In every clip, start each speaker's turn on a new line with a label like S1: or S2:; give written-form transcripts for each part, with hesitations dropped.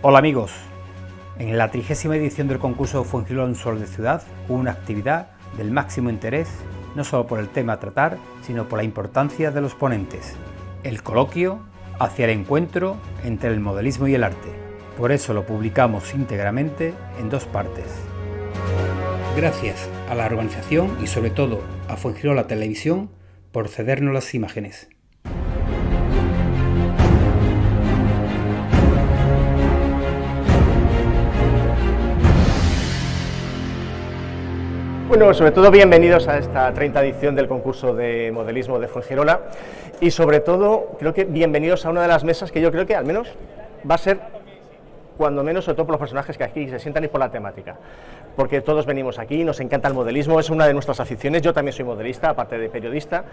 S1: Hola amigos, en la 30ª edición del concurso Fuengirola Un Sol de Ciudad hubo una actividad del máximo interés, no solo por el tema a tratar, sino por la importancia de los ponentes. El coloquio hacia el encuentro entre el modelismo y el arte. Por eso lo publicamos íntegramente en 2 partes. Gracias a la organización y sobre todo a Fuengirola Televisión por cedernos las imágenes.
S2: Bueno, sobre todo bienvenidos a esta 30ª edición del concurso de modelismo de Fuengirola y sobre todo creo que bienvenidos a una de las mesas que yo creo que al menos va a ser, cuando menos, sobre todo por los personajes que aquí se sientan y por la temática, porque todos venimos aquí, nos encanta el modelismo, es una de nuestras aficiones. Yo también soy modelista, aparte de periodista,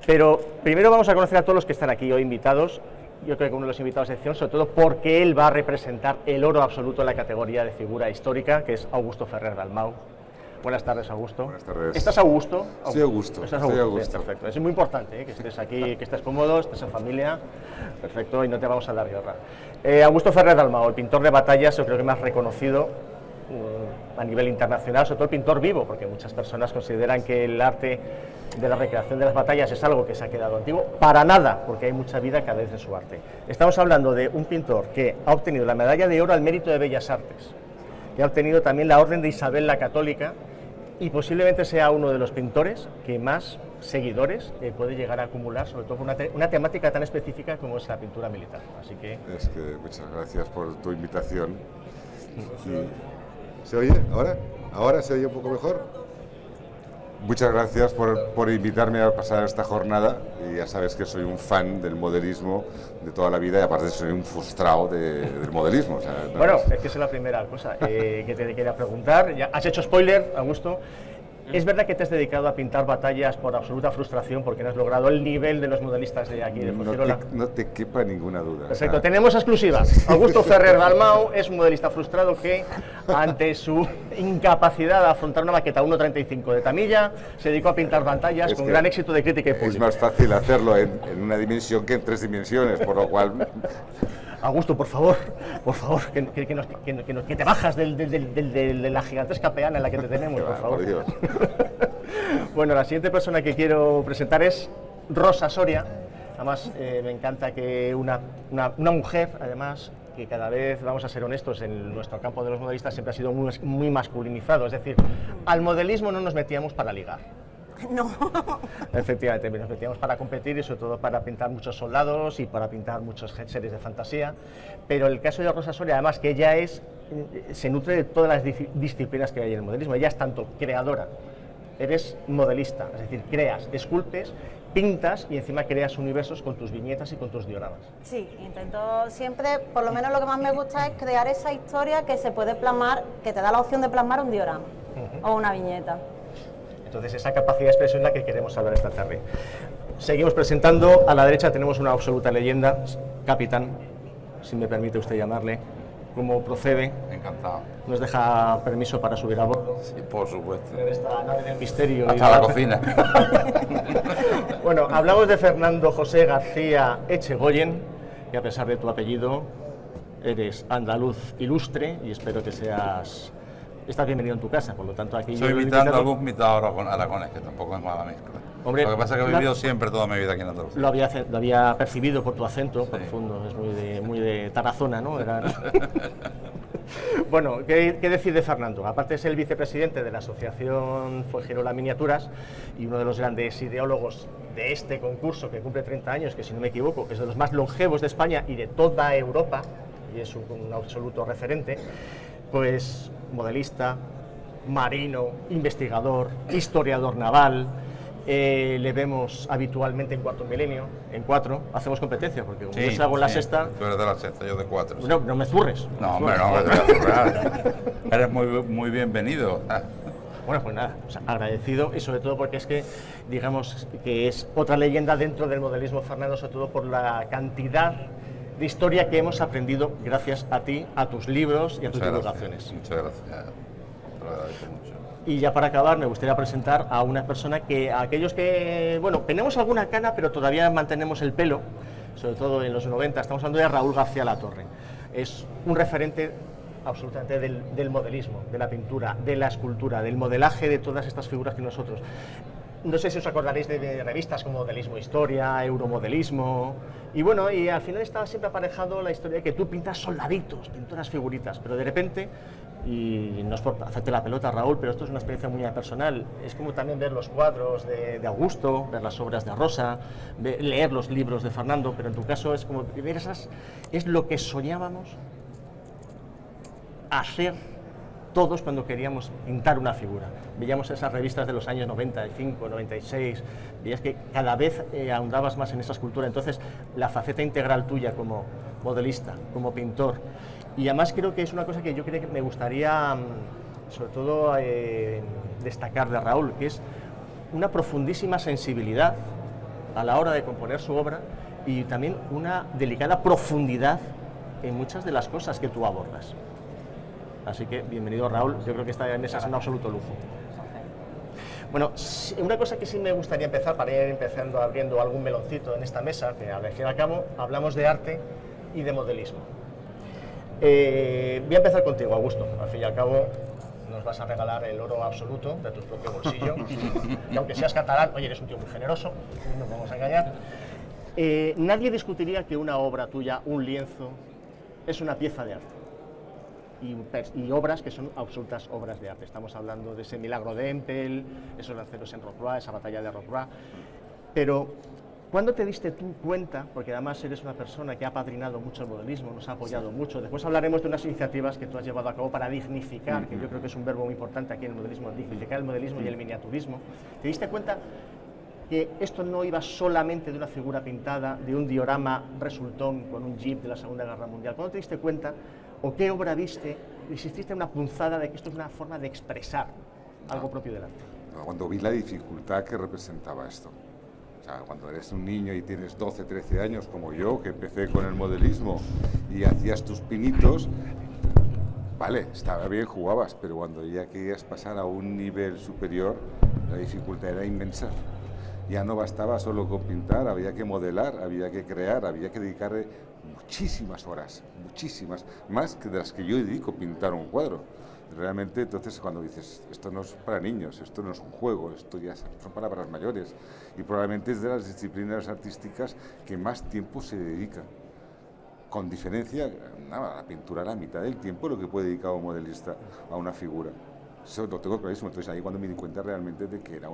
S2: pero primero vamos a conocer a todos los que están aquí hoy invitados. Yo creo que uno de los invitados de sección, sobre todo porque él va a representar el oro absoluto en la categoría de figura histórica, que es Augusto Ferrer Dalmau. Buenas tardes, Augusto.
S3: Buenas tardes.
S2: ¿Estás a gusto?
S3: Sí, Augusto.
S2: ¿Estás a gusto? Bien, perfecto. Es muy importante que estés aquí, que estés cómodo, estés en familia. Perfecto, y no te vamos a dar guerra. Augusto Ferrer Dalmau, el pintor de batallas, yo creo que más reconocido a nivel internacional, sobre todo el pintor vivo, porque muchas personas consideran que el arte de la recreación de las batallas es algo que se ha quedado antiguo. Para nada, porque hay mucha vida cada vez en su arte. Estamos hablando de un pintor que ha obtenido la medalla de oro al mérito de Bellas Artes, que ha obtenido también la Orden de Isabel la Católica, y posiblemente sea uno de los pintores que más seguidores puede llegar a acumular, sobre todo por una temática tan específica como es la pintura militar. Así que...
S3: Es que muchas gracias por tu invitación. ¿Se oye ahora? ¿Ahora se oye un poco mejor? Muchas gracias por invitarme a pasar esta jornada, y ya sabes que soy un fan del modelismo de toda la vida, y aparte soy un frustrado del modelismo. O sea, no
S2: bueno, es que esa es la primera cosa que te quería preguntar. Ya has hecho spoiler, Augusto. ¿Es verdad que te has dedicado a pintar batallas por absoluta frustración porque no has logrado el nivel de los modelistas de aquí de Fuengirola?
S3: No te quepa ninguna duda.
S2: Perfecto, tenemos exclusiva. Augusto Ferrer Dalmau es un modelista frustrado que, ante su incapacidad de afrontar una maqueta 1.35 de tamilla, se dedicó a pintar batallas con gran éxito de crítica y público.
S3: Es más fácil hacerlo en una dimensión que en 3 dimensiones, por lo cual...
S2: Augusto, por favor, que te bajas de la gigantesca peana en la que te tenemos, por favor.
S3: Por Dios.
S2: Bueno, la siguiente persona que quiero presentar es Rosa Soria. Además, me encanta que una mujer, además, que cada vez, vamos a ser honestos, en nuestro campo de los modelistas siempre ha sido muy masculinizado. Es decir, al modelismo no nos metíamos para ligar.
S4: No.
S2: Efectivamente, nos metíamos para competir y sobre todo para pintar muchos soldados y para pintar muchas series de fantasía. Pero el caso de Rosa Soria, además, que ella se nutre de todas las disciplinas que hay en el modelismo. Ella es tanto creadora, eres modelista, es decir, creas, esculpes, pintas y encima creas universos con tus viñetas y con tus dioramas.
S4: Sí, intento siempre, por lo menos lo que más me gusta es crear esa historia que se puede plasmar, que te da la opción de plasmar un diorama o una viñeta.
S2: Entonces, esa capacidad de expresión es la que queremos hablar esta tarde. Seguimos presentando. A la derecha tenemos una absoluta leyenda, Capitán, si me permite usted llamarle. ¿Cómo procede?
S5: Encantado.
S2: ¿Nos deja permiso para subir a bordo?
S5: Sí, por supuesto.
S2: En esta nave del misterio.
S5: Hasta la cocina.
S2: Bueno, hablamos de Fernando José García Echegoyen, que a pesar de tu apellido, eres andaluz ilustre y espero que estás bienvenido en tu casa, por lo tanto aquí...
S5: Soy imitando a algún mitad aragonés, que tampoco es mala mezcla.
S2: Hombre,
S5: lo que pasa es que he vivido siempre toda mi vida aquí en Andalucía.
S2: Lo había percibido por tu acento profundo, es muy de Tarazona, ¿no? Bueno, ¿qué decir de Fernando? Aparte es el vicepresidente de la Asociación Fuengirola Miniaturas y uno de los grandes ideólogos de este concurso que cumple 30 años, que si no me equivoco es de los más longevos de España y de toda Europa, y es un absoluto referente. Pues modelista, marino, investigador, historiador naval, le vemos habitualmente en Cuarto Milenio, en 4, hacemos competencia, porque como yo salgo en la sexta...
S5: Tú eres de la sexta, yo de 4.
S2: No, no me zurres.
S5: No, hombre, no te voy a zurrar. Eres muy bienvenido.
S2: Bueno, pues nada, o sea, agradecido y sobre todo porque es que, digamos, que es otra leyenda dentro del modelismo, Fernando, sobre todo por la cantidad de historia que hemos aprendido gracias a ti, a tus libros y a tus divulgaciones.
S5: Muchas gracias, te lo agradezco mucho.
S2: Y ya para acabar me gustaría presentar a una persona que, a aquellos que, bueno, tenemos alguna cana pero todavía mantenemos el pelo, sobre todo en los 90, estamos hablando de Raúl García Latorre. es un referente absolutamente del modelismo, de la pintura, de la escultura, del modelaje de todas estas figuras que nosotros... No sé si os acordaréis de revistas como Modelismo Historia, Euromodelismo, y bueno, y al final estaba siempre aparejado la historia de que tú pintas soldaditos, pinturas figuritas, pero de repente, y no es por hacerte la pelota, Raúl, pero esto es una experiencia muy personal, es como también ver los cuadros de Augusto, ver las obras de Rosa, leer los libros de Fernando, pero en tu caso es como ver esas, es lo que soñábamos hacer todos cuando queríamos pintar una figura. Veíamos esas revistas de los años 95, 96, veías que cada vez ahondabas más en esa escultura, entonces la faceta integral tuya como modelista, como pintor, y además creo que es una cosa que yo creo que me gustaría sobre todo destacar de Raúl, que es una profundísima sensibilidad a la hora de componer su obra y también una delicada profundidad en muchas de las cosas que tú abordas. Así que, bienvenido Raúl, yo creo que esta mesa es un absoluto lujo. Bueno, una cosa que sí me gustaría empezar, para ir empezando abriendo algún meloncito en esta mesa, que al fin y al cabo hablamos de arte y de modelismo. Voy a empezar contigo, Augusto, al fin y al cabo nos vas a regalar el oro absoluto de tu propio bolsillo, y aunque seas catalán, oye, eres un tío muy generoso, no nos vamos a engañar. Nadie discutiría que una obra tuya, un lienzo, es una pieza de arte. Y obras que son absolutas obras de arte. Estamos hablando de ese milagro de Empel, esos lanceros en Rocroi, esa batalla de Rocroi. Pero, ¿cuándo te diste tú cuenta? Porque además eres una persona que ha apadrinado mucho el modelismo, nos ha apoyado mucho. Después hablaremos de unas iniciativas que tú has llevado a cabo para dignificar, que yo creo que es un verbo muy importante aquí en el modelismo, dignificar el modelismo y el miniaturismo. ¿Te diste cuenta que esto no iba solamente de una figura pintada, de un diorama resultón con un jeep de la Segunda Guerra Mundial? ¿Cuándo te diste cuenta, o qué obra viste, y hiciste una punzada de que esto es una forma de expresar algo propio del arte?
S3: Cuando vi la dificultad que representaba esto. O sea, cuando eres un niño y tienes 12, 13 años, como yo, que empecé con el modelismo y hacías tus pinitos, vale, estaba bien, jugabas, pero cuando ya querías pasar a un nivel superior, la dificultad era inmensa. Ya no bastaba solo con pintar, había que modelar, había que crear, había que dedicarle muchísimas horas, muchísimas, más que de las que yo dedico a pintar un cuadro. Realmente, entonces, cuando dices, esto no es para niños, esto no es un juego, esto ya son palabras mayores, y probablemente es de las disciplinas artísticas que más tiempo se dedican. Con diferencia, nada, la pintura la mitad del tiempo lo que puede dedicar un modelista a una figura. Eso lo tengo clarísimo. Entonces ahí cuando me di cuenta realmente de que era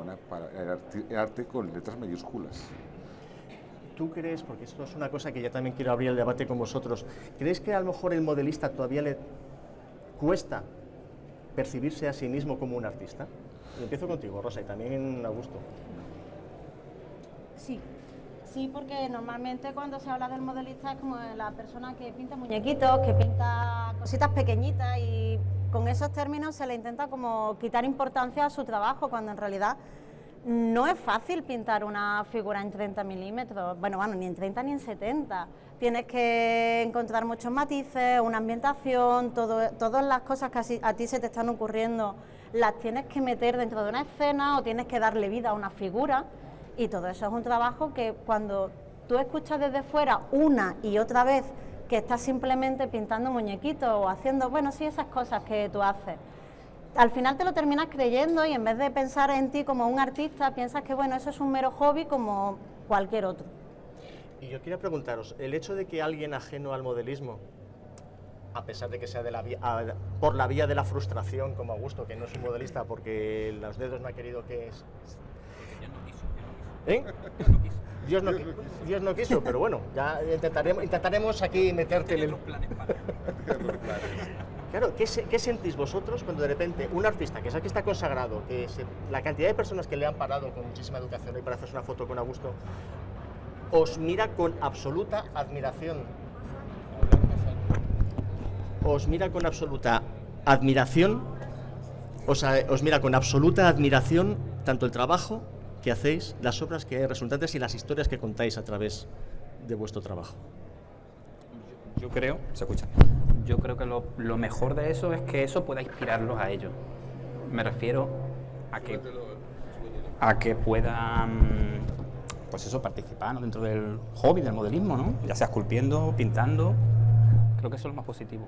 S3: arte con letras mayúsculas.
S2: ¿Tú crees, porque esto es una cosa que ya también quiero abrir el debate con vosotros, ¿crees que a lo mejor el modelista todavía le cuesta percibirse a sí mismo como un artista? Y empiezo contigo, Rosa, y también Augusto.
S4: Sí, porque normalmente cuando se habla del modelista es como la persona que pinta muñequitos, que pinta cositas pequeñitas, y con esos términos se le intenta como quitar importancia a su trabajo, cuando en realidad no es fácil pintar una figura en 30 milímetros, bueno, ni en 30 ni en 70. Tienes que encontrar muchos matices, una ambientación, todas las cosas que a ti se te están ocurriendo las tienes que meter dentro de una escena o tienes que darle vida a una figura, y todo eso es un trabajo que cuando tú escuchas desde fuera una y otra vez que estás simplemente pintando muñequitos o haciendo, bueno, sí, esas cosas que tú haces, al final te lo terminas creyendo, y en vez de pensar en ti como un artista, piensas que, bueno, eso es un mero hobby como cualquier otro.
S2: Y yo quería preguntaros, el hecho de que alguien ajeno al modelismo, a pesar de que sea por la vía de la frustración, como Augusto, que no es un modelista porque los dedos no ha querido que es... ¿Eh? Dios no quiso, pero bueno, ya intentaremos aquí meterte en el... Claro, ¿qué sentís vosotros cuando de repente un artista que está consagrado, que la cantidad de personas que le han parado con muchísima educación hoy para hacerse una foto con Augusto, os mira con absoluta admiración? Os mira con absoluta admiración, os mira con absoluta admiración tanto el trabajo que hacéis, las obras que hay resultantes y las historias que contáis a través de vuestro trabajo.
S6: Yo creo, ¿se escucha? Yo creo que lo mejor de eso es que eso pueda inspirarlos a ellos. Me refiero a que puedan, pues eso, participar, ¿no?, dentro del hobby del modelismo, ¿no? Ya sea esculpiendo, pintando, Creo que eso es lo más positivo.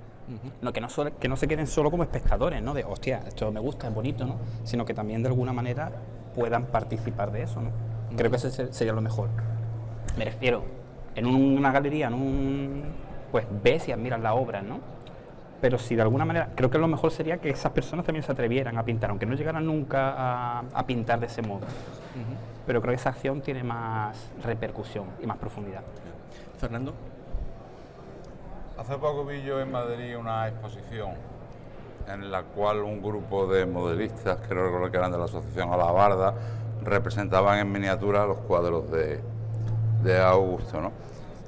S6: No, que no se queden solo como espectadores, ¿no? De, hostia, esto me gusta, es bonito, ¿no? Sino que también de alguna manera puedan participar de eso, ¿no? Creo que ese sería lo mejor. Me refiero, en una galería, pues ves y admiras la obra, ¿no? Pero si de alguna manera, creo que lo mejor sería que esas personas también se atrevieran a pintar, aunque no llegaran nunca a pintar de ese modo. Pero creo que esa acción tiene más repercusión y más profundidad.
S2: Fernando.
S5: Hace poco vi yo en Madrid una exposición en la cual un grupo de modelistas, que no recuerdo que eran de la Asociación Alabarda, representaban en miniatura los cuadros de Augusto, ¿no?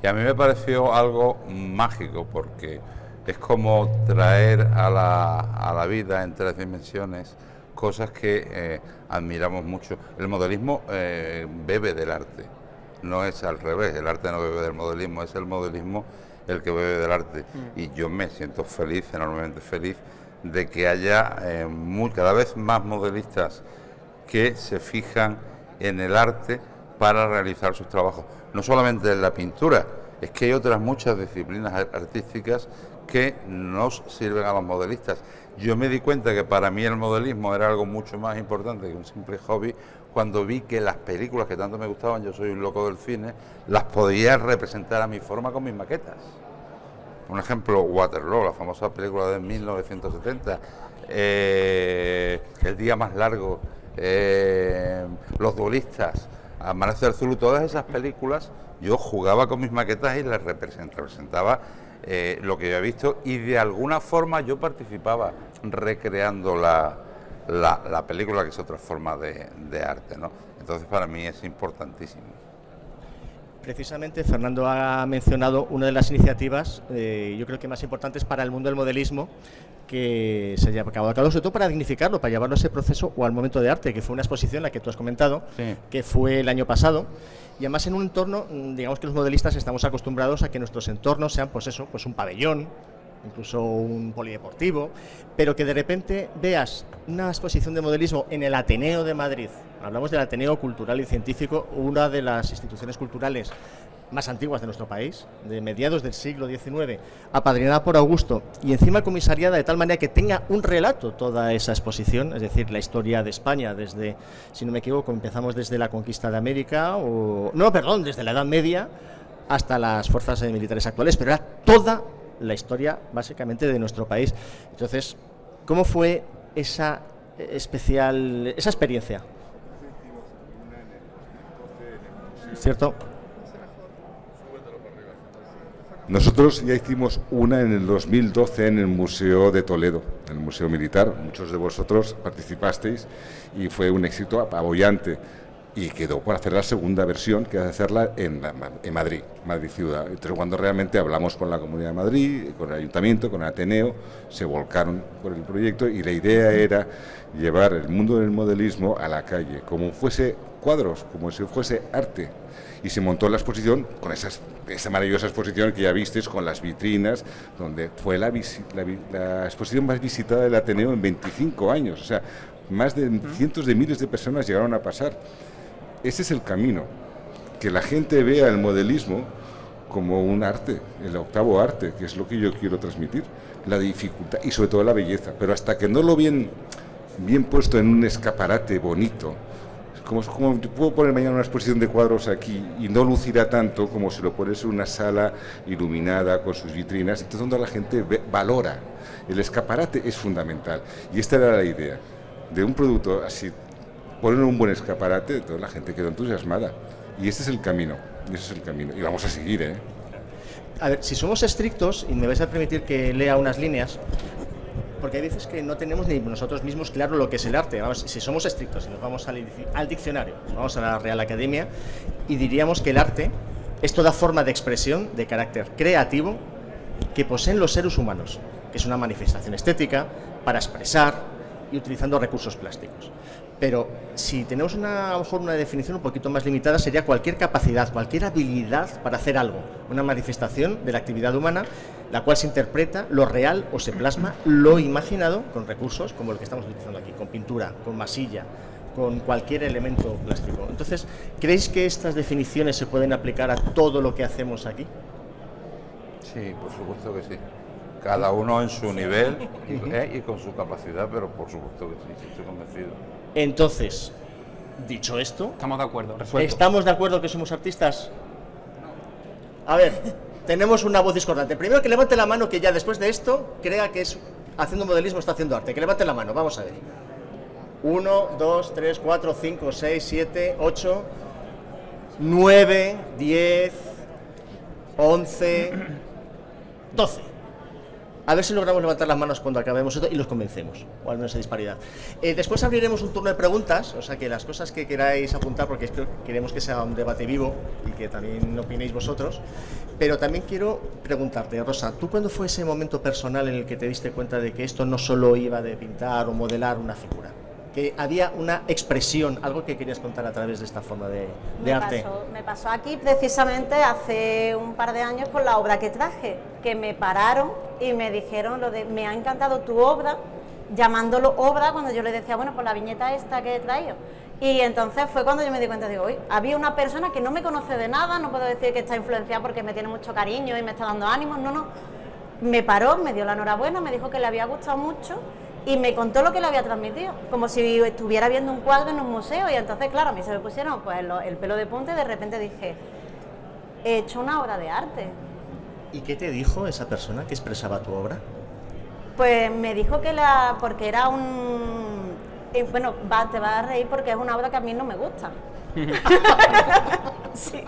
S5: Y a mí me pareció algo mágico, porque es como traer a la vida en 3 dimensiones cosas que admiramos mucho. El modelismo bebe del arte, no es al revés, el arte no bebe del modelismo, es el modelismo el que bebe del arte. Y yo me siento feliz, enormemente feliz, de que haya cada vez más modelistas que se fijan en el arte para realizar sus trabajos. No solamente en la pintura, es que hay otras muchas disciplinas artísticas que nos sirven a los modelistas. Yo me di cuenta que para mí el modelismo era algo mucho más importante que un simple hobby cuando vi que las películas que tanto me gustaban, yo soy un loco del cine, las podía representar a mi forma con mis maquetas. Un ejemplo, Waterloo, la famosa película de 1970, El día más largo, Los duelistas, Amanecer Zulu, todas esas películas, yo jugaba con mis maquetas y las representaba lo que yo había visto, y de alguna forma yo participaba recreando la película, que es otra forma de arte, ¿no? Entonces para mí es importantísimo.
S2: Precisamente Fernando ha mencionado una de las iniciativas, yo creo que más importantes para el mundo del modelismo, que se lleva a cabo, sobre todo para dignificarlo, para llevarlo a ese proceso o al momento de arte, que fue una exposición, la que tú has comentado,
S5: sí,
S2: que fue el año pasado, y además en un entorno, digamos que los modelistas estamos acostumbrados a que nuestros entornos sean, pues eso, pues un pabellón, incluso un polideportivo, pero que de repente veas una exposición de modelismo en el Ateneo de Madrid. Hablamos del Ateneo Cultural y Científico, una de las instituciones culturales más antiguas de nuestro país, de mediados del siglo XIX, apadrinada por Augusto y encima comisariada de tal manera que tenga un relato toda esa exposición, es decir, la historia de España desde, si no me equivoco, empezamos desde la conquista de América, desde la Edad Media hasta las fuerzas militares actuales, pero era toda la historia básicamente de nuestro país. Entonces, ¿cómo fue esa experiencia? ¿Cierto?
S3: Nosotros ya hicimos una en el 2012 en el Museo de Toledo, en el Museo Militar. Muchos de vosotros participasteis y fue un éxito apabullante. Y quedó por hacer la segunda versión, que es hacerla en Madrid ciudad. Entonces, cuando realmente hablamos con la Comunidad de Madrid, con el Ayuntamiento, con el Ateneo, se volcaron por el proyecto y la idea era llevar el mundo del modelismo a la calle, como fuese cuadros, como si fuese arte. Y se montó la exposición con esa maravillosa exposición que ya visteis, con las vitrinas, donde fue la exposición más visitada del Ateneo en 25 años. O sea, más de cientos de miles de personas llegaron a pasar. Ese es el camino, que la gente vea el modelismo como un arte, el octavo arte, que es lo que yo quiero transmitir, la dificultad y sobre todo la belleza, pero hasta que no lo bien puesto en un escaparate bonito, como puedo poner mañana una exposición de cuadros aquí y no lucirá tanto como si lo pones en una sala iluminada con sus vitrinas, entonces donde la gente valora. El escaparate es fundamental y esta era la idea, de un producto así, poner un buen escaparate, toda la gente quedó entusiasmada. Y este es el camino, y vamos a seguir, ¿eh?
S2: A ver, si somos estrictos, y me vais a permitir que lea unas líneas, porque hay veces que no tenemos ni nosotros mismos claro lo que es el arte. Vamos, si somos estrictos y nos vamos al diccionario, vamos a la Real Academia, y diríamos que el arte es toda forma de expresión de carácter creativo que poseen los seres humanos, que es una manifestación estética para expresar y utilizando recursos plásticos. Pero si tenemos a lo mejor una definición un poquito más limitada, sería cualquier capacidad, cualquier habilidad para hacer algo, una manifestación de la actividad humana, la cual se interpreta lo real o se plasma lo imaginado con recursos como el que estamos utilizando aquí, con pintura, con masilla, con cualquier elemento plástico. Entonces, ¿creéis que estas definiciones se pueden aplicar a todo lo que hacemos aquí?
S5: Sí, por supuesto que sí. Cada uno en su nivel y con su capacidad, pero por supuesto que sí, estoy convencido.
S2: Entonces, dicho esto,
S6: Estamos de acuerdo, resuelto.
S2: ¿estamos de acuerdo que somos artistas? A ver, tenemos una voz discordante. Primero que levante la mano que ya después de esto crea que es haciendo modelismo, está haciendo arte. Que levante la mano, vamos a ver. 1, 2, 3, 4, 5, 6, 7, 8, 9, 10, 11, 12. A ver si logramos levantar las manos cuando acabemos esto y los convencemos, o al menos esa disparidad. Después abriremos un turno de preguntas, o sea que las cosas que queráis apuntar, porque queremos que sea un debate vivo y que también opinéis vosotros. Pero también quiero preguntarte, Rosa, ¿tú cuándo fue ese momento personal en el que te diste cuenta de que esto no solo iba de pintar o modelar una figura? Que había una expresión, algo que querías contar a través de esta forma de arte.
S4: Me pasó aquí precisamente hace un par de años con la obra que traje, que me pararon y me dijeron me ha encantado tu obra, llamándolo obra cuando yo les decía, bueno, pues la viñeta esta que he traído. Y entonces fue cuando yo me di cuenta, digo, hoy había una persona que no me conoce de nada, no puedo decir que está influenciada porque me tiene mucho cariño y me está dando ánimos, no, me paró, me dio la enhorabuena, me dijo que le había gustado mucho y me contó lo que le había transmitido, como si estuviera viendo un cuadro en un museo. Y entonces, claro, a mí se me pusieron pues el pelo de punta y de repente dije, he hecho una obra de arte.
S2: ¿Y qué te dijo esa persona que expresaba tu obra?
S4: Pues me dijo que porque era bueno, te vas a reír porque es una obra que a mí no me gusta. Sí.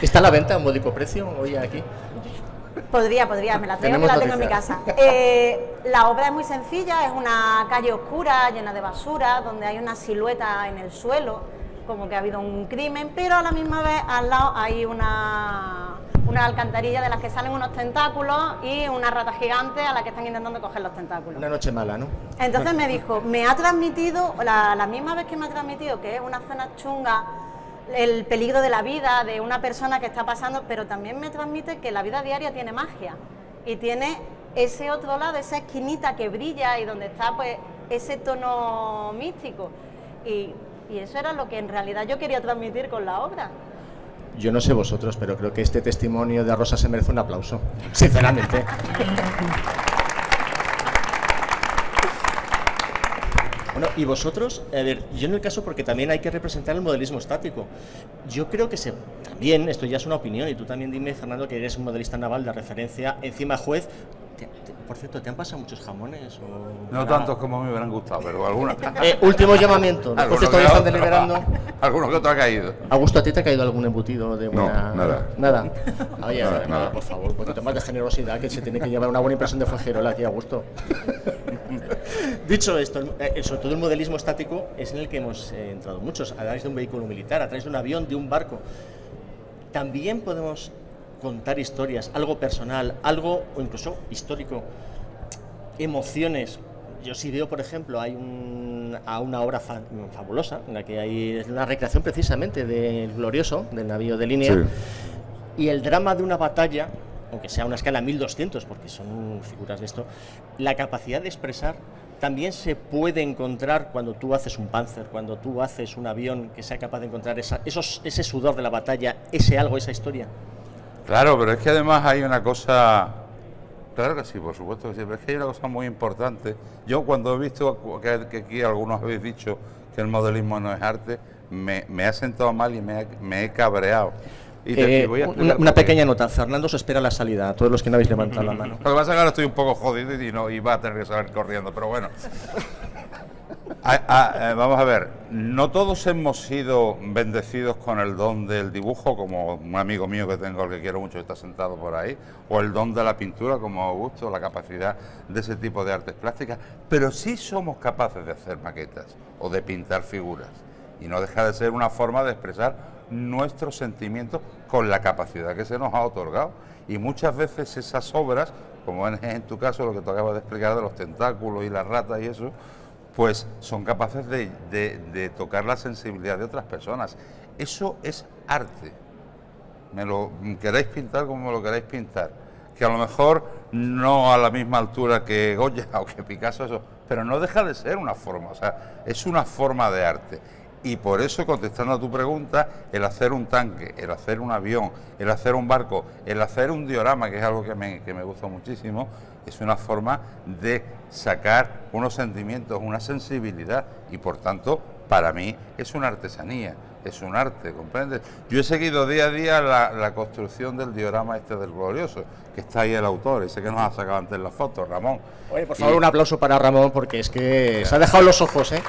S2: ¿Está a la venta a un módico precio hoy aquí?
S4: Podría, me la tengo, que la tengo en mi casa. La obra es muy sencilla, es una calle oscura, llena de basura, donde hay una silueta en el suelo, como que ha habido un crimen, pero a la misma vez al lado hay una alcantarilla de las que salen unos tentáculos y una rata gigante a la que están intentando coger los tentáculos.
S2: Una noche mala, ¿no?
S4: Entonces me dijo, me ha transmitido, la misma vez que me ha transmitido que es una zona chunga, el peligro de la vida, de una persona que está pasando, pero también me transmite que la vida diaria tiene magia y tiene ese otro lado, esa esquinita que brilla y donde está pues ese tono místico. Y eso era lo que en realidad yo quería transmitir con la obra.
S2: Yo no sé vosotros, pero creo que este testimonio de Rosa se merece un aplauso, sinceramente. Bueno, y vosotros, a ver, yo en el caso, porque también hay que representar el modelismo estático, yo creo que también, esto ya es una opinión, y tú también dime, Fernando, que eres un modelista naval de referencia, encima juez. Por cierto, ¿te han pasado muchos jamones?
S5: No tantos como me hubieran gustado, pero algunos.
S2: Último llamamiento, después de todavía están deliberando.
S5: Algunos que otro ha caído.
S2: Augusto, ¿a ti te ha caído algún embutido de buena...?
S3: No, nada.
S2: ¿Nada? Oye,
S3: nada.
S2: Por favor, un poquito más de generosidad, que se tiene que llevar una buena impresión de Fuengirola aquí, Augusto. Dicho esto, sobre todo el modelismo estático es en el que hemos entrado muchos, a través de un vehículo militar, a través de un avión, de un barco. También podemos contar historias, algo personal, algo o incluso histórico, emociones. Yo sí veo, por ejemplo, hay una obra fabulosa en la que hay una recreación precisamente del Glorioso, del navío de línea, sí. Y el drama de una batalla, aunque sea a una escala 1200, porque son figuras de esto, la capacidad de expresar también se puede encontrar cuando tú haces un Panzer, cuando tú haces un avión que sea capaz de encontrar ese sudor de la batalla, ese algo, esa historia.
S5: Claro, pero es que además hay una cosa, claro que sí, por supuesto que sí, pero es que hay una cosa muy importante. Yo cuando he visto que aquí algunos habéis dicho que el modelismo no es arte, me ha sentado mal y me he cabreado. Y voy a
S2: una pequeña nota, Fernando se espera la salida, a todos los que no habéis levantado la mano.
S5: Lo que pasa es que ahora estoy un poco jodido y va a tener que salir corriendo, pero bueno. Vamos a ver, no todos hemos sido bendecidos con el don del dibujo, como un amigo mío que tengo, al que quiero mucho, está sentado por ahí, o el don de la pintura, como Augusto, la capacidad de ese tipo de artes plásticas, pero sí somos capaces de hacer maquetas o de pintar figuras, y no deja de ser una forma de expresar nuestros sentimientos con la capacidad que se nos ha otorgado, y muchas veces esas obras, como en tu caso lo que tú acabas de explicar de los tentáculos y las ratas y eso, pues son capaces de tocar la sensibilidad de otras personas. Eso es arte. Me lo queréis pintar como me lo queréis pintar, que a lo mejor no a la misma altura que Goya o que Picasso, eso, pero no deja de ser una forma, o sea, es una forma de arte. Y por eso, contestando a tu pregunta, el hacer un tanque, el hacer un avión, el hacer un barco, el hacer un diorama, que es algo que me gusta muchísimo, es una forma de sacar unos sentimientos, una sensibilidad, y por tanto, para mí, es una artesanía, es un arte, ¿comprendes? Yo he seguido día a día la construcción del diorama este del Glorioso, que está ahí el autor, ese que nos ha sacado antes la foto, Ramón.
S2: Oye, por favor, un aplauso para Ramón, porque es que se ha dejado los ojos, ¿eh?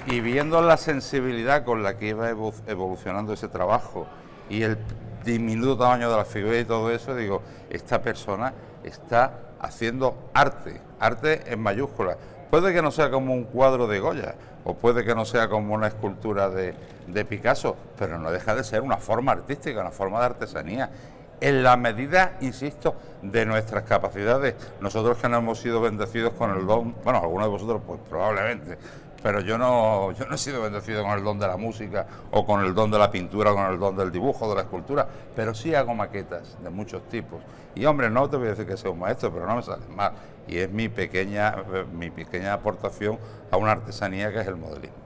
S5: Y viendo la sensibilidad con la que iba evolucionando ese trabajo y el diminuto tamaño de la figura y todo eso, digo, esta persona está haciendo arte, arte en mayúsculas. Puede que no sea como un cuadro de Goya, o puede que no sea como una escultura de Picasso, pero no deja de ser una forma artística, una forma de artesanía. En la medida, insisto, de nuestras capacidades. Nosotros que no hemos sido bendecidos con el don, bueno, algunos de vosotros pues probablemente, pero yo no he sido bendecido con el don de la música o con el don de la pintura o con el don del dibujo, de la escultura, pero sí hago maquetas de muchos tipos. Y hombre, no te voy a decir que sea un maestro, pero no me sale mal. Y es mi pequeña aportación a una artesanía que es el modelismo.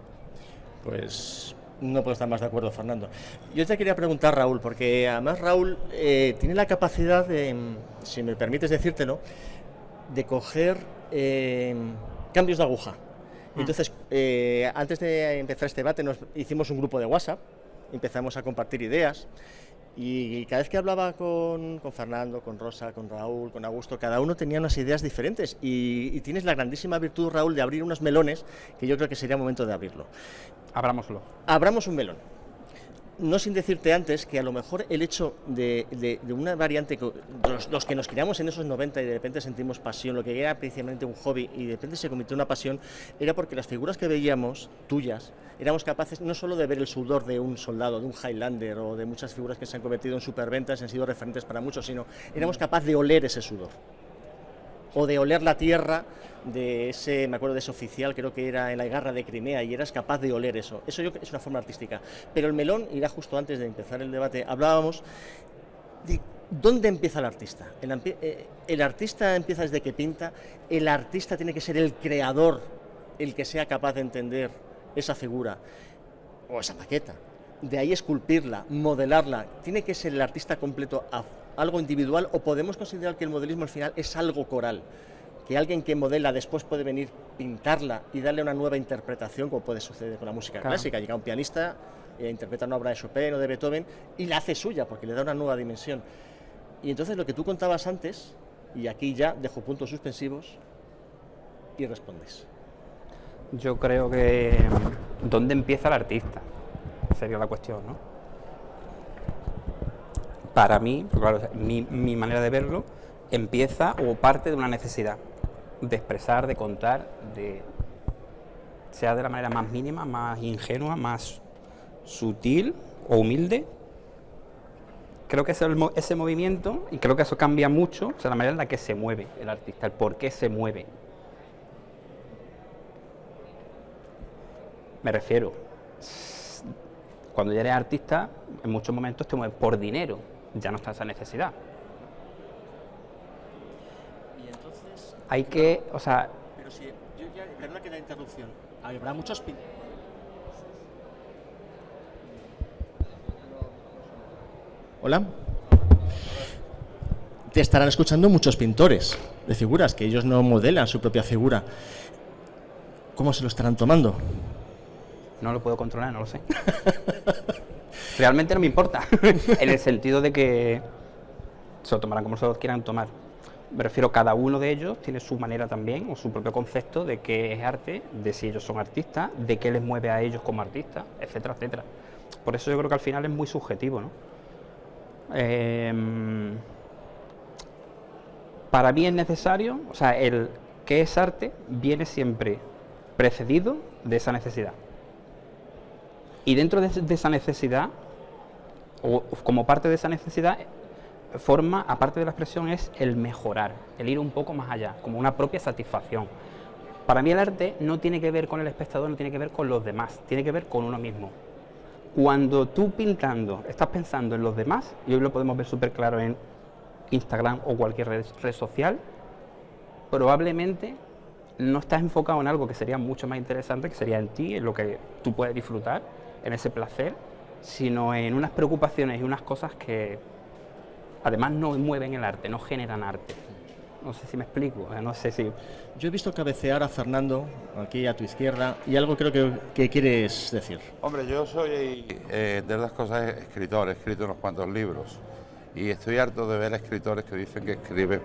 S2: Pues no puedo estar más de acuerdo, Fernando. Yo te quería preguntar, Raúl, porque además Raúl tiene la capacidad de, si me permites decírtelo, de coger cambios de aguja. Entonces, antes de empezar este debate, hicimos un grupo de WhatsApp, empezamos a compartir ideas, y cada vez que hablaba con Fernando, con Rosa, con Raúl, con Augusto, cada uno tenía unas ideas diferentes, y tienes la grandísima virtud, Raúl, de abrir unos melones, que yo creo que sería momento de abrirlo.
S6: Abrámoslo.
S2: Abramos un melón. No sin decirte antes que a lo mejor el hecho de una variante, los que nos criamos en esos 90 y de repente sentimos pasión, lo que era principalmente un hobby y de repente se convirtió en una pasión, era porque las figuras que veíamos, tuyas, éramos capaces no solo de ver el sudor de un soldado, de un Highlander o de muchas figuras que se han convertido en superventas y han sido referentes para muchos, sino éramos capaces de oler ese sudor. O de oler la tierra de ese, me acuerdo de ese oficial, creo que era en la guerra de Crimea, y eras capaz de oler eso. Eso yo creo que es una forma artística. Pero el melón, irá justo antes de empezar el debate, hablábamos de dónde empieza el artista. El artista empieza desde que pinta, el artista tiene que ser el creador, el que sea capaz de entender esa figura o esa maqueta. De ahí esculpirla, modelarla, tiene que ser el artista completo algo individual, o podemos considerar que el modelismo al final es algo coral, que alguien que modela después puede venir, pintarla y darle una nueva interpretación, como puede suceder con la música clásica. Llega un pianista, interpreta una obra de Chopin o de Beethoven y la hace suya porque le da una nueva dimensión. Y entonces lo que tú contabas antes, y aquí ya dejo puntos suspensivos y respondes.
S6: Yo creo que ¿dónde empieza el artista? Sería la cuestión, ¿no? Para mí, claro, mi manera de verlo, empieza o parte de una necesidad de expresar, de contar, sea de la manera más mínima, más ingenua, más sutil o humilde. Creo que ese movimiento, y creo que eso cambia mucho, o sea, la manera en la que se mueve el artista, el por qué se mueve. Me refiero, cuando ya eres artista, en muchos momentos te mueves por dinero, ya no está esa necesidad.
S2: Y entonces,
S6: hay que, o sea...
S2: Pero si, yo ya, perdona que la interrupción, habrá muchos... Hola. Te estarán escuchando muchos pintores de figuras, que ellos no modelan su propia figura. ¿Cómo se lo estarán tomando?
S6: No lo puedo controlar, no lo sé. Realmente no me importa, en el sentido de que se lo tomarán como se lo quieran tomar. Me refiero, cada uno de ellos tiene su manera también, o su propio concepto de qué es arte, de si ellos son artistas, de qué les mueve a ellos como artistas, etcétera, etcétera. Por eso yo creo que al final es muy subjetivo, ¿no? Para mí es necesario, o sea, el qué es arte viene siempre precedido de esa necesidad. Y dentro de esa necesidad, o como parte de esa necesidad, forma, aparte de la expresión, es el mejorar, el ir un poco más allá, como una propia satisfacción. Para mí el arte no tiene que ver con el espectador, no tiene que ver con los demás, tiene que ver con uno mismo. Cuando tú pintando estás pensando en los demás, y hoy lo podemos ver súper claro en Instagram o cualquier red social, probablemente no estás enfocado en algo que sería mucho más interesante, que sería en ti, en lo que tú puedes disfrutar, en ese placer, sino en unas preocupaciones y unas cosas que además no mueven el arte, no generan arte. No sé si me explico, no sé si...
S2: Yo he visto cabecear a Fernando, aquí a tu izquierda, y algo creo que quieres decir.
S5: Hombre, yo soy, de las cosas, escritor, he escrito unos cuantos libros y estoy harto de ver escritores que dicen que escriben.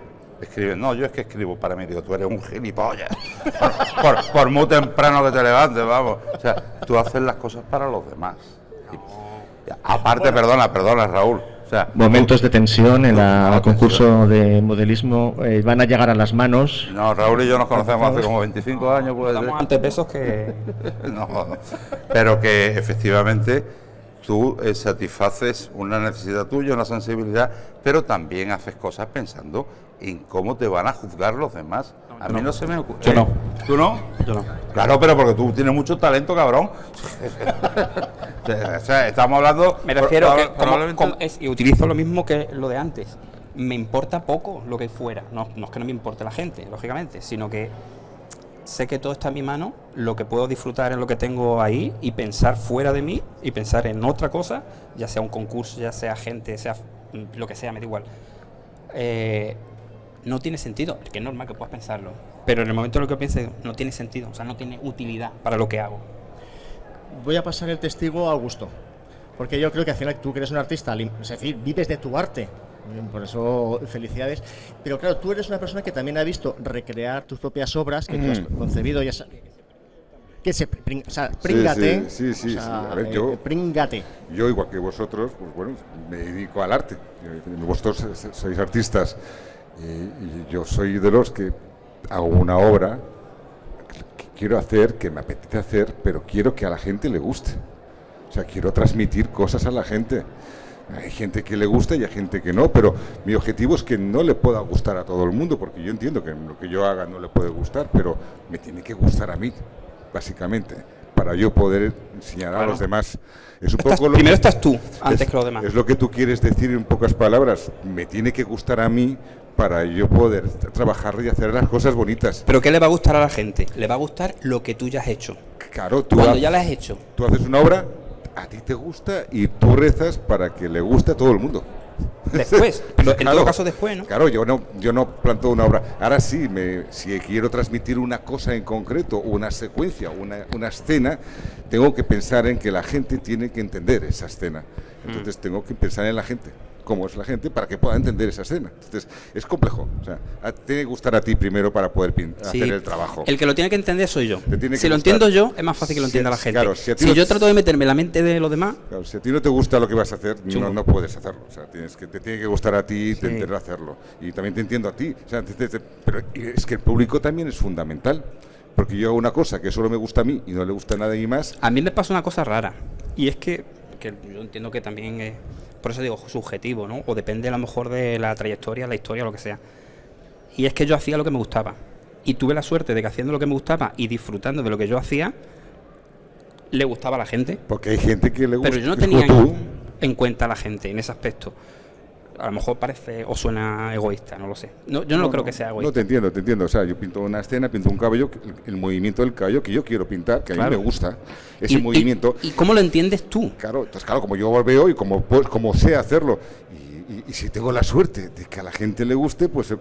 S5: No, yo es que escribo para mí, digo, tú eres un gilipollas, por muy temprano que te levantes, vamos. O sea, tú haces las cosas para los demás. Y, aparte, bueno, perdona, Raúl. O sea,
S2: momentos de tensión en el concurso de modelismo, van a llegar a las manos.
S5: No, Raúl y yo nos conocemos hace como 25 años, puede ser.
S6: Estamos ante pesos que...
S5: no, pero que efectivamente tú satisfaces una necesidad tuya, una sensibilidad, pero también haces cosas pensando en cómo te van a juzgar los demás. A mí no se me ocurre.
S6: Yo no.
S5: ¿Tú no?
S6: Yo no.
S5: Claro, pero porque tú tienes mucho talento, cabrón. O sea, estamos hablando...
S6: Me refiero y utilizo lo mismo que lo de antes. Me importa poco lo que fuera. No es que no me importe la gente, lógicamente, sino que sé que todo está en mi mano, lo que puedo disfrutar en lo que tengo ahí y pensar fuera de mí y pensar en otra cosa, ya sea un concurso, ya sea gente, sea lo que sea, me da igual. No tiene sentido, es que es normal que puedas pensarlo, pero en el momento en el que pienses no tiene sentido, o sea, no tiene utilidad para lo que hago.
S2: Voy a pasar el testigo a Augusto, porque yo creo que al final tú que eres un artista, es decir, vives de tu arte, por eso felicidades, pero claro, tú eres una persona que también ha visto recrear tus propias obras que tú has concebido, ya sabes, que se príngate,
S3: sí. A ver,
S2: príngate.
S3: Yo, igual que vosotros, pues bueno, me dedico al arte. Vosotros sois artistas y yo soy de los que hago una obra que quiero hacer, que me apetece hacer, pero quiero que a la gente le guste. O sea, quiero transmitir cosas a la gente. Hay gente que le gusta y hay gente que no, pero mi objetivo es que no le pueda gustar a todo el mundo, porque yo entiendo que lo que yo haga no le puede gustar, pero me tiene que gustar a mí, básicamente, para yo poder enseñar a los demás. Es un poco
S6: primero estás tú, antes que los demás.
S3: Es lo que tú quieres decir en pocas palabras. Me tiene que gustar a mí para yo poder trabajar y hacer las cosas bonitas.
S6: ¿Pero qué le va a gustar a la gente? Le va a gustar lo que tú ya has hecho.
S3: Claro,
S6: cuando ya la has hecho.
S3: Tú haces una obra, a ti te gusta y tú rezas para que le guste a todo el mundo.
S6: Después, claro, en todo caso después, ¿no?
S3: Claro, yo no planto una obra. Ahora sí, si quiero transmitir una cosa en concreto, una secuencia, una escena, tengo que pensar en que la gente tiene que entender esa escena. Entonces tengo que pensar en la gente, cómo es la gente, para que pueda entender esa escena. Entonces es complejo. O sea, tiene que gustar a ti primero para poder hacer el trabajo.
S6: El que lo tiene que entender soy yo. Si lo entiendo yo, es más fácil que lo entienda la gente.
S3: Claro,
S6: si yo trato de meterme en la mente de los demás...
S3: Claro, si a ti no te gusta lo que vas a hacer, no puedes hacerlo. O sea, te tiene que gustar a ti entender hacerlo. Y también te entiendo a ti. O sea, pero es que el público también es fundamental. Porque yo hago una cosa que solo me gusta a mí y no le gusta a nadie más.
S6: A mí me pasa una cosa rara. Y es que yo entiendo que también es... Por eso digo subjetivo, ¿no? O depende a lo mejor de la trayectoria, la historia, lo que sea. Y es que yo hacía lo que me gustaba. Y tuve la suerte de que haciendo lo que me gustaba y disfrutando de lo que yo hacía, le gustaba a la gente.
S3: Porque hay gente que le gusta.
S6: Pero yo no tenía en cuenta a la gente en ese aspecto. A lo mejor parece o suena egoísta, no lo sé. Yo no creo que sea egoísta.
S3: No, te entiendo. O sea, yo pinto una escena, pinto un cabello, el movimiento del cabello que yo quiero pintar, que a mí me gusta, ese movimiento.
S6: ¿Y cómo lo entiendes tú?
S3: Claro, entonces, como yo lo veo y como sé hacerlo. Y si tengo la suerte de que a la gente le guste, pues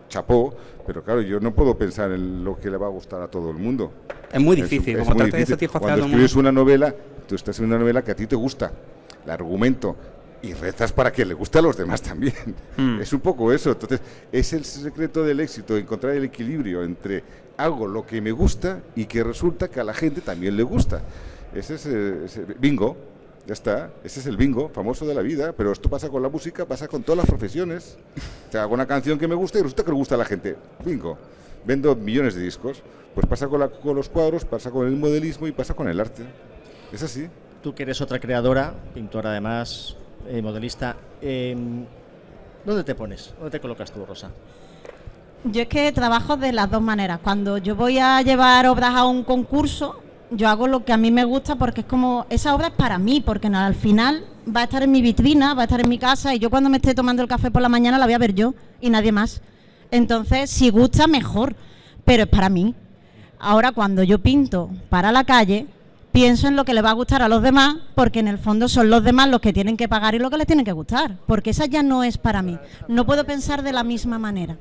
S3: chapó. Pero claro, yo no puedo pensar en lo que le va a gustar a todo el mundo.
S6: Es muy difícil.
S3: Como tratas de satisfacer cuando escribes una novela, tú estás en una novela que a ti te gusta, el argumento, y rezas para que le guste a los demás también. Es un poco eso. Entonces, es el secreto del éxito, encontrar el equilibrio entre hago lo que me gusta y que resulta que a la gente también le gusta. Ese es el bingo, ya está. Ese es el bingo famoso de la vida, pero esto pasa con la música, pasa con todas las profesiones. O sea, hago una canción que me gusta y resulta que le gusta a la gente. Bingo. Vendo millones de discos. Pues pasa con los cuadros, pasa con el modelismo y pasa con el arte. Es así.
S2: Tú que eres otra creadora, pintora además... modelista, ¿dónde te pones? ¿Dónde te colocas tú, Rosa?
S4: Yo es que trabajo de las dos maneras. Cuando yo voy a llevar obras a un concurso, yo hago lo que a mí me gusta porque es como, esa obra es para mí, porque al final va a estar en mi vitrina, va a estar en mi casa y yo cuando me esté tomando el café por la mañana la voy a ver yo y nadie más. Entonces, si gusta, mejor, pero es para mí. Ahora, cuando yo pinto para la calle, pienso en lo que le va a gustar a los demás, porque en el fondo son los demás los que tienen que pagar y lo que les tienen que gustar, porque esa ya no es para mí. No puedo pensar de la misma manera.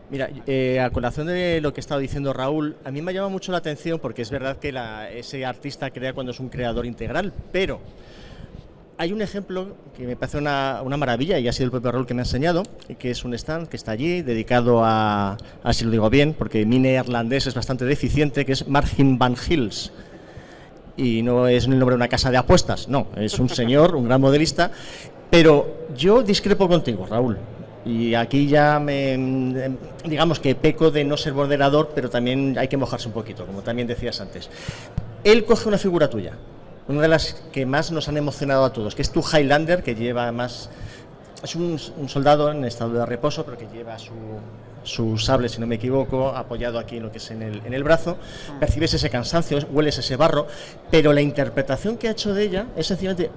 S2: Mira, a colación de lo que ha estado diciendo Raúl, a mí me llama mucho la atención porque es verdad que ese artista crea cuando es un creador integral, pero hay un ejemplo que me parece una maravilla y ha sido el propio Raúl que me ha enseñado, que es un stand que está allí dedicado a si lo digo bien, porque mi neerlandés es bastante deficiente, que es Margin van Hills. Y no es el nombre de una casa de apuestas, no, es un señor, un gran modelista, pero yo discrepo contigo, Raúl. Y aquí ya digamos que peco de no ser moderador, pero también hay que mojarse un poquito, como también decías antes. Él coge una figura tuya, una de las que más nos han emocionado a todos, que es tu Highlander, que lleva más... Es un soldado en estado de reposo, pero que lleva su sable, si no me equivoco, apoyado aquí en lo que es en el brazo. Percibes ese cansancio, hueles ese barro, pero la interpretación que ha hecho de ella es sencillamente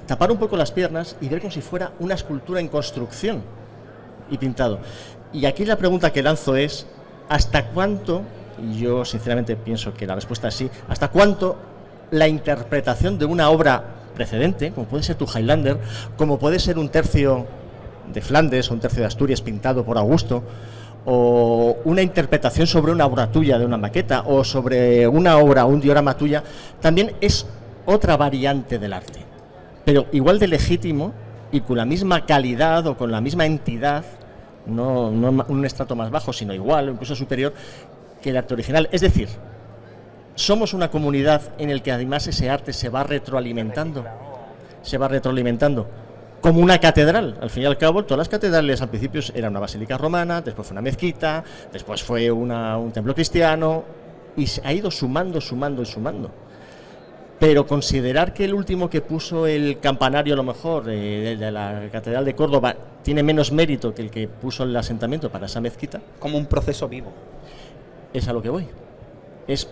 S2: tapar un poco las piernas y ver como si fuera una escultura en construcción y pintado. Y aquí la pregunta que lanzo es, ¿hasta cuánto? Yo sinceramente pienso que la respuesta es sí. ¿Hasta cuánto la interpretación de una obra precedente, como puede ser tu Highlander, como puede ser un tercio de Flandes o un tercio de Asturias pintado por Augusto, o una interpretación sobre una obra tuya de una maqueta, o sobre una obra, un diorama tuya, también es otra variante del arte, pero igual de legítimo y con la misma calidad o con la misma entidad, no un estrato más bajo, sino igual o incluso superior que el arte original. Es decir, somos una comunidad en la que además ese arte se va retroalimentando, como una catedral. Al fin y al cabo, todas las catedrales al principio eran una basílica romana, después fue una mezquita, después fue un templo cristiano, y se ha ido sumando. Pero considerar que el último que puso el campanario, a lo mejor, de la Catedral de Córdoba, tiene menos mérito que el que puso el asentamiento para esa mezquita.
S6: Como un proceso vivo.
S2: Es a lo que voy.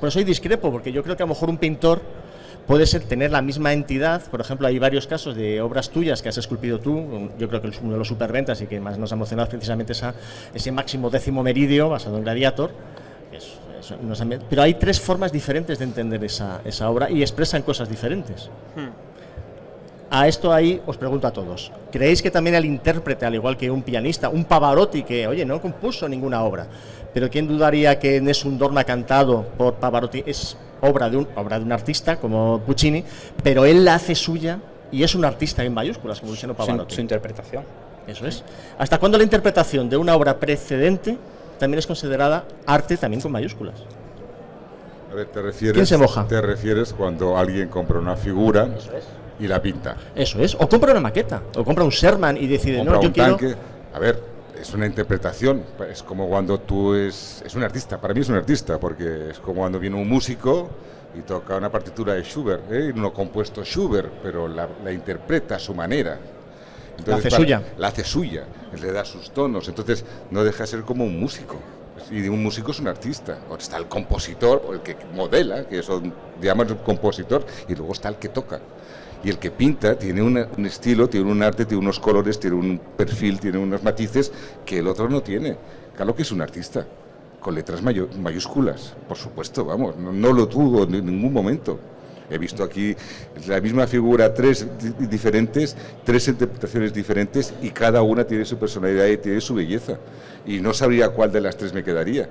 S2: Por eso discrepo, porque yo creo que a lo mejor un pintor puede tener la misma entidad. Por ejemplo, hay varios casos de obras tuyas que has esculpido tú. Yo creo que uno de los superventas y que más nos ha emocionado es precisamente ese máximo 10º meridio basado en Gladiator. Pero hay 3 formas diferentes de entender esa obra y expresan cosas diferentes. A esto ahí os pregunto a todos, ¿creéis que también el intérprete, al igual que un pianista, un Pavarotti, que oye, no compuso ninguna obra, pero quién dudaría que Nessun Dorma cantado por Pavarotti es obra de un artista como Puccini, pero él la hace suya y es un artista en mayúsculas como Luciano Pavarotti?
S6: Su interpretación.
S2: Eso es. ¿Hasta cuándo la interpretación de una obra precedente también es considerada arte también con mayúsculas?
S3: A ver,
S2: ¿Quién se moja?
S3: Te refieres cuando alguien compra una figura y la pinta.
S2: Eso es. O compra una maqueta, o compra un Sherman y decide,
S3: compra
S2: no, yo
S3: un
S2: quiero...
S3: tanque. A ver, es una interpretación. Es como cuando tú es un artista. Para mí es un artista, porque es como cuando viene un músico y toca una partitura de Schubert, y no compuesto Schubert, pero la interpreta a su manera. Entonces, la hace suya, le da sus tonos, entonces no deja de ser como un músico. Y un músico es un artista. O está el compositor, o el que modela, que eso llamamos compositor, y luego está el que toca. Y el que pinta tiene un estilo, tiene un arte, tiene unos colores, tiene un perfil, tiene unos matices que el otro no tiene. Claro que es un artista, con letras mayúsculas, por supuesto, vamos, no lo tuvo en ningún momento. He visto aquí la misma figura, 3 diferentes, 3 interpretaciones diferentes, y cada una tiene su personalidad y tiene su belleza. Y no sabría cuál de las 3 me quedaría.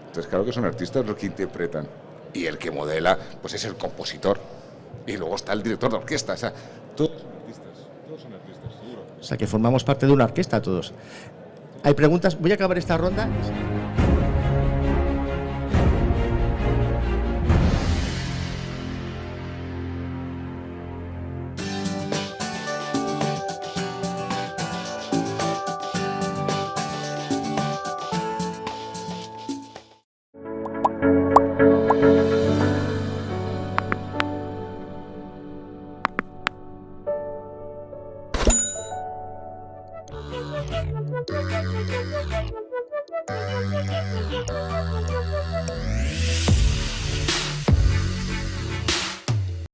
S3: Entonces, claro que son artistas los que interpretan. Y el que modela, pues es el compositor. Y luego está el director de orquesta. O sea, todos son artistas, seguro.
S2: O sea, que formamos parte de una orquesta todos. Hay preguntas. Voy a acabar esta ronda.